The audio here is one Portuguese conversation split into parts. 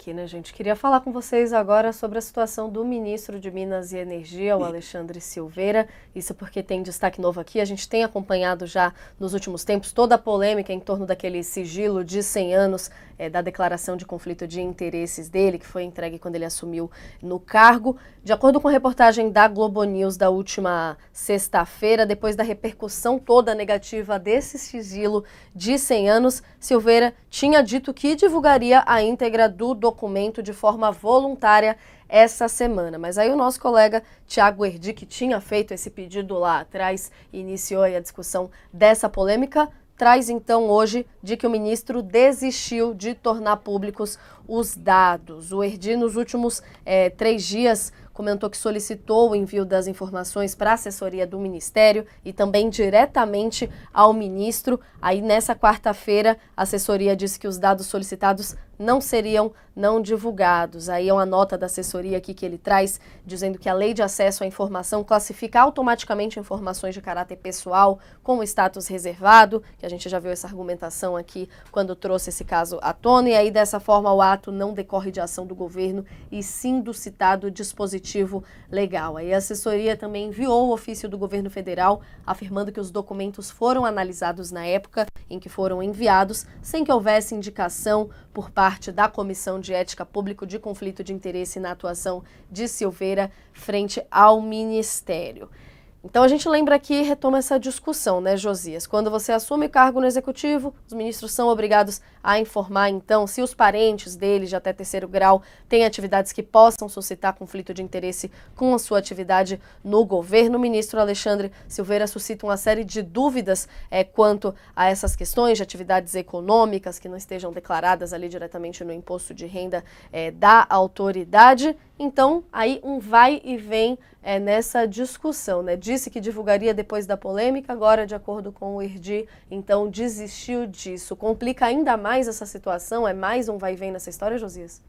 aqui, né, gente? Queria falar com vocês agora sobre a situação do ministro de Minas e Energia, o Alexandre Silveira. Isso porque tem destaque novo aqui. A gente tem acompanhado já nos últimos tempos toda a polêmica em torno daquele sigilo de 100 anos da declaração de conflito de interesses dele, que foi entregue quando ele assumiu no cargo. De acordo com a reportagem da Globo News da última sexta-feira, depois da repercussão toda negativa desse sigilo de 100 anos, Silveira tinha dito que divulgaria a íntegra do documento de forma voluntária essa semana. Mas aí o nosso colega Tiago Erdi, que tinha feito esse pedido lá atrás e iniciou aí a discussão dessa polêmica, traz então hoje de que o ministro desistiu de tornar públicos os dados. O Erdi, nos últimos 3 dias, comentou que solicitou o envio das informações para a assessoria do Ministério e também diretamente ao ministro. Aí, nessa quarta-feira, a assessoria disse que os dados solicitados não seriam não divulgados. Aí é uma nota da assessoria aqui que ele traz, dizendo que a Lei de Acesso à Informação classifica automaticamente informações de caráter pessoal com status reservado, que a gente já viu essa argumentação aqui quando trouxe esse caso à tona, e aí dessa forma o ato não decorre de ação do governo e sim do citado dispositivo legal. Aí a assessoria também enviou o ofício do governo federal afirmando que os documentos foram analisados na época em que foram enviados, sem que houvesse indicação por parte da Comissão de Ética Pública de conflito de interesse na atuação de Silveira frente ao Ministério. Então a gente lembra aqui e retoma essa discussão, né, Josias? Quando você assume cargo no Executivo, os ministros são obrigados a informar, então, se os parentes deles de até 3º grau têm atividades que possam suscitar conflito de interesse com a sua atividade no governo. O ministro Alexandre Silveira suscita uma série de dúvidas quanto a essas questões de atividades econômicas que não estejam declaradas ali diretamente no imposto de renda da autoridade. Então, aí um vai e vem nessa discussão, né? Disse que divulgaria depois da polêmica, agora, de acordo com o Erdi, então desistiu disso. Complica ainda mais essa situação? É mais um vai e vem nessa história, Josias?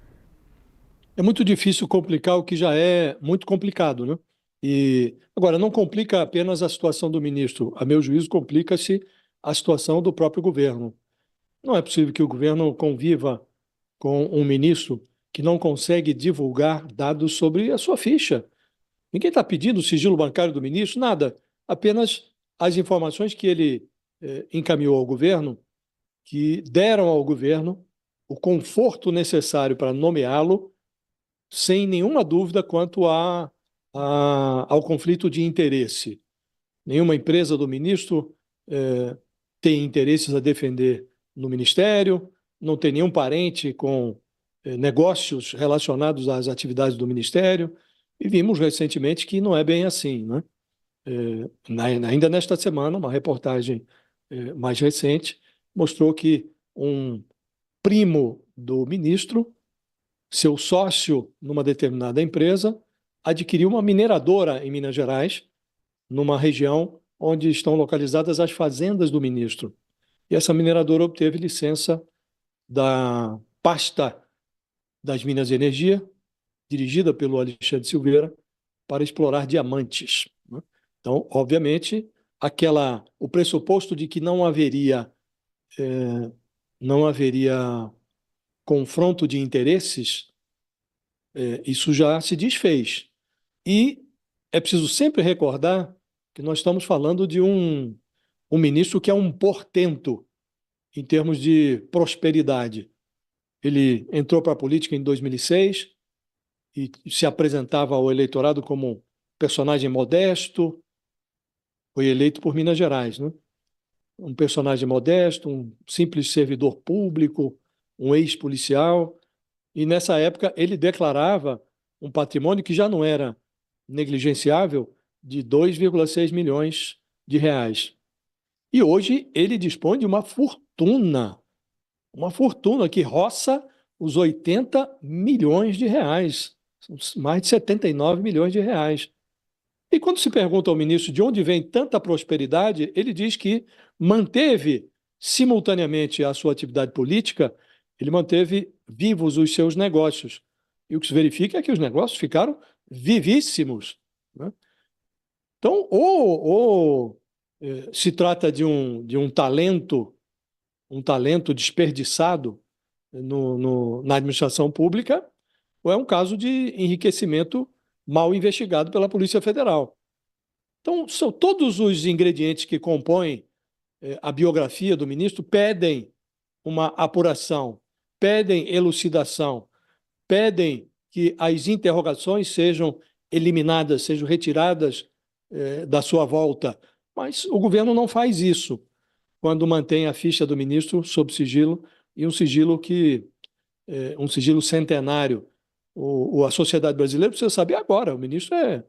É muito difícil complicar o que já é muito complicado, né? E agora não complica apenas a situação do ministro. A meu juízo, complica-se a situação do próprio governo. Não é possível que o governo conviva com um ministro que não consegue divulgar dados sobre a sua ficha. Ninguém está pedindo o sigilo bancário do ministro, nada. Apenas as informações que ele encaminhou ao governo, que deram ao governo o conforto necessário para nomeá-lo, sem nenhuma dúvida quanto ao conflito de interesse. Nenhuma empresa do ministro tem interesses a defender no ministério, não tem nenhum parente com negócios relacionados às atividades do ministério, e vimos recentemente que não é bem assim, né? Ainda nesta semana, uma reportagem mais recente mostrou que um primo do ministro, seu sócio numa determinada empresa, adquiriu uma mineradora em Minas Gerais, numa região onde estão localizadas as fazendas do ministro. E essa mineradora obteve licença da pasta das Minas e Energia, dirigida pelo Alexandre Silveira, para explorar diamantes, né? Então, obviamente, o pressuposto de que não haveria confronto de interesses, isso já se desfez. E é preciso sempre recordar que nós estamos falando de um ministro que é um portento em termos de prosperidade. Ele entrou para a política em 2006 e se apresentava ao eleitorado como um personagem modesto, foi eleito por Minas Gerais, né? Um personagem modesto, um simples servidor público, um ex-policial. E nessa época ele declarava um patrimônio que já não era negligenciável, de 2,6 milhões de reais. E hoje ele dispõe de uma fortuna que roça os 80 milhões de reais, mais de 79 milhões de reais. E quando se pergunta ao ministro de onde vem tanta prosperidade, ele diz que manteve simultaneamente a sua atividade política, ele manteve vivos os seus negócios. E o que se verifica é que os negócios ficaram vivíssimos, né? Então, ou se trata de um talento desperdiçado, na administração pública, ou é um caso de enriquecimento mal investigado pela Polícia Federal. Então, são todos os ingredientes que compõem a biografia do ministro pedem uma apuração, pedem elucidação, pedem que as interrogações sejam eliminadas, sejam retiradas da sua volta. Mas o governo não faz isso quando mantém a ficha do ministro sob sigilo, e um sigilo centenário. A sociedade brasileira precisa saber agora. O ministro é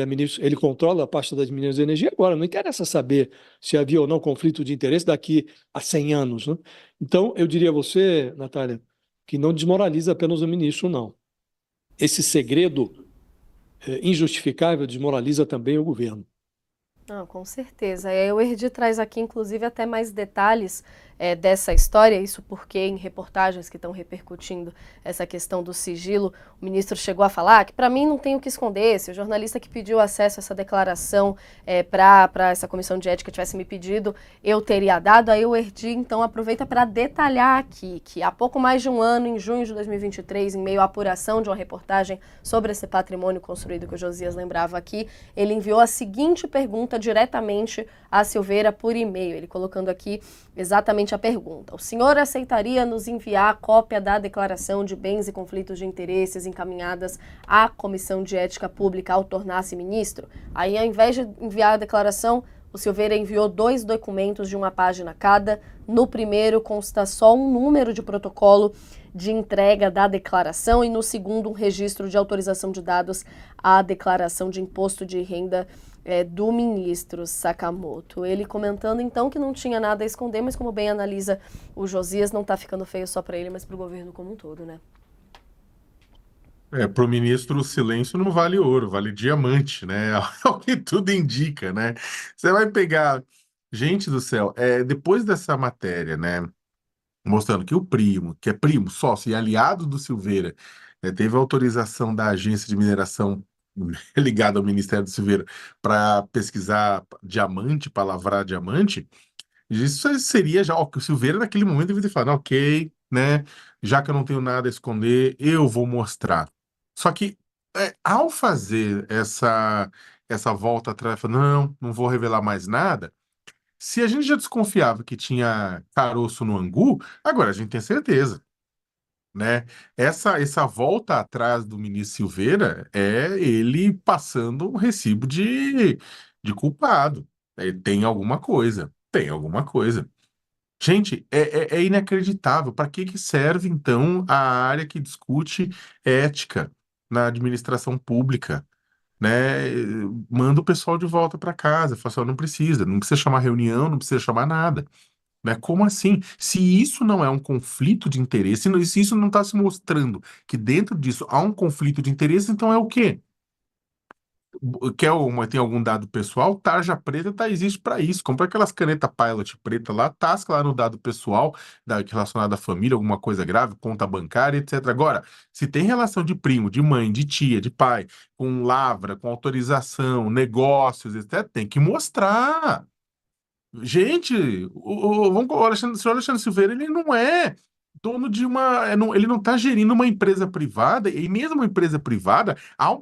ministro, ele controla a pasta das Minas de Energia agora. Não interessa saber se havia ou não conflito de interesse daqui a 100 anos, né? Então, eu diria a você, Natália, que não desmoraliza apenas o ministro, não. Esse segredo injustificável desmoraliza também o governo. Não, com certeza. O Erdi traz aqui, inclusive, até mais detalhes dessa história, isso porque em reportagens que estão repercutindo essa questão do sigilo, o ministro chegou a falar que, para mim, não tem o que esconder. Se o jornalista que pediu acesso a essa declaração para essa comissão de ética tivesse me pedido, eu teria dado. Aí o Erdi, então, aproveita para detalhar aqui que há pouco mais de um ano, em junho de 2023, em meio à apuração de uma reportagem sobre esse patrimônio construído que o Josias lembrava aqui, ele enviou a seguinte pergunta diretamente a Silveira por e-mail, ele colocando aqui exatamente a pergunta: o senhor aceitaria nos enviar cópia da declaração de bens e conflitos de interesses encaminhadas à Comissão de Ética Pública ao tornar-se ministro? Aí, ao invés de enviar a declaração, o Silveira enviou 2 documentos de uma página cada. No primeiro consta só um número de protocolo de entrega da declaração e no segundo um registro de autorização de dados à declaração de imposto de renda do ministro Sakamoto. Ele comentando então que não tinha nada a esconder, mas como bem analisa o Josias, não está ficando feio só para ele, mas para o governo como um todo, né? Para o ministro, o silêncio não vale ouro, vale diamante, né? É o que tudo indica, né? Você vai pegar. Gente do céu, depois dessa matéria, né? Mostrando que o primo, que é primo, sócio e aliado do Silveira, teve autorização da agência de mineração ligada ao Ministério do Silveira para pesquisar diamante, para lavrar diamante. Isso seria já, ó, que o Silveira naquele momento deveria ter falado, ok, né? Já que eu não tenho nada a esconder, eu vou mostrar. Só que ao fazer essa volta atrás, falou, não vou revelar mais nada. Se a gente já desconfiava que tinha caroço no angu, agora a gente tem certeza, né? Essa volta atrás do ministro Silveira é ele passando um recibo de culpado. Tem alguma coisa, tem alguma coisa. Gente, é inacreditável. Para que serve, então, a área que discute ética na administração pública? Né? Manda o pessoal de volta para casa. Fala assim, ó, não precisa chamar reunião, não precisa chamar nada. Né? Como assim? Se isso não é um conflito de interesse, se isso não está se mostrando que dentro disso há um conflito de interesse, então é o quê? Tem algum dado pessoal? Tarja preta existe para isso. Compra aquelas canetas Pilot preta lá, tasca lá no dado pessoal relacionado à família, alguma coisa grave, conta bancária, etc. Agora, se tem relação de primo, de mãe, de tia, de pai, com lavra, com autorização, negócios, etc., tem que mostrar. Gente, o senhor Alexandre Silveira, ele não é dono de uma. Ele não está gerindo uma empresa privada, e mesmo uma empresa privada,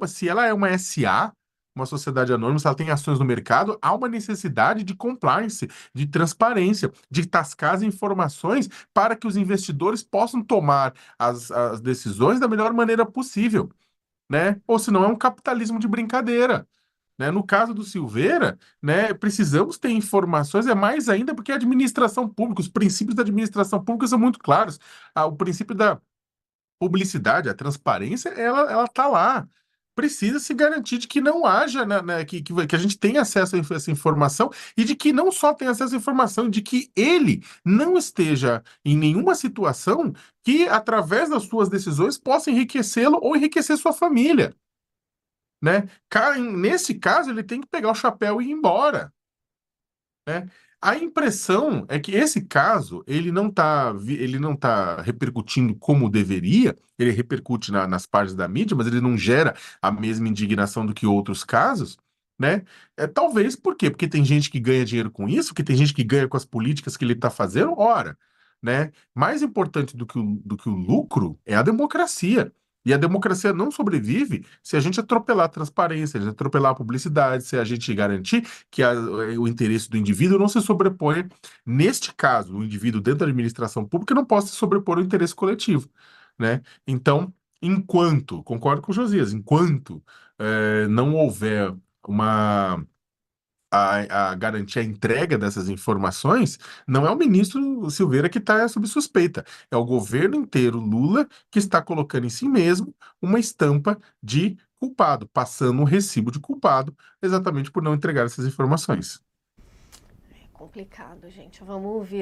se ela é uma SA, uma sociedade anônima, se ela tem ações no mercado, há uma necessidade de compliance, de transparência, de tascar as informações para que os investidores possam tomar as decisões da melhor maneira possível, né? Ou senão é um capitalismo de brincadeira. Né? No caso do Silveira, né, precisamos ter informações, é mais ainda porque a administração pública, os princípios da administração pública são muito claros. O princípio da publicidade, a transparência, ela está lá. Precisa se garantir de que não haja, né, que a gente tenha acesso a essa informação e de que não só tenha acesso à informação, de que ele não esteja em nenhuma situação que, através das suas decisões, possa enriquecê-lo ou enriquecer sua família. Né? Nesse caso, ele tem que pegar o chapéu e ir embora, né? A impressão é que esse caso ele não tá repercutindo como deveria, ele repercute nas páginas da mídia, mas ele não gera a mesma indignação do que outros casos, né? Talvez por quê? Porque tem gente que ganha dinheiro com isso, porque tem gente que ganha com as políticas que ele está fazendo, ora. né? Mais importante do que o lucro é a democracia. E a democracia não sobrevive se a gente atropelar a transparência, se a gente atropelar a publicidade, se a gente garantir que o interesse do indivíduo não se sobreponha. Neste caso, o indivíduo dentro da administração pública não pode se sobrepor ao interesse coletivo, né? Então, concordo com o Josias, enquanto não houver uma garantir a entrega dessas informações, não é o ministro Silveira que está sob suspeita, é o governo inteiro, Lula, que está colocando em si mesmo uma estampa de culpado, passando um recibo de culpado, exatamente por não entregar essas informações. É complicado, gente. Vamos ouvir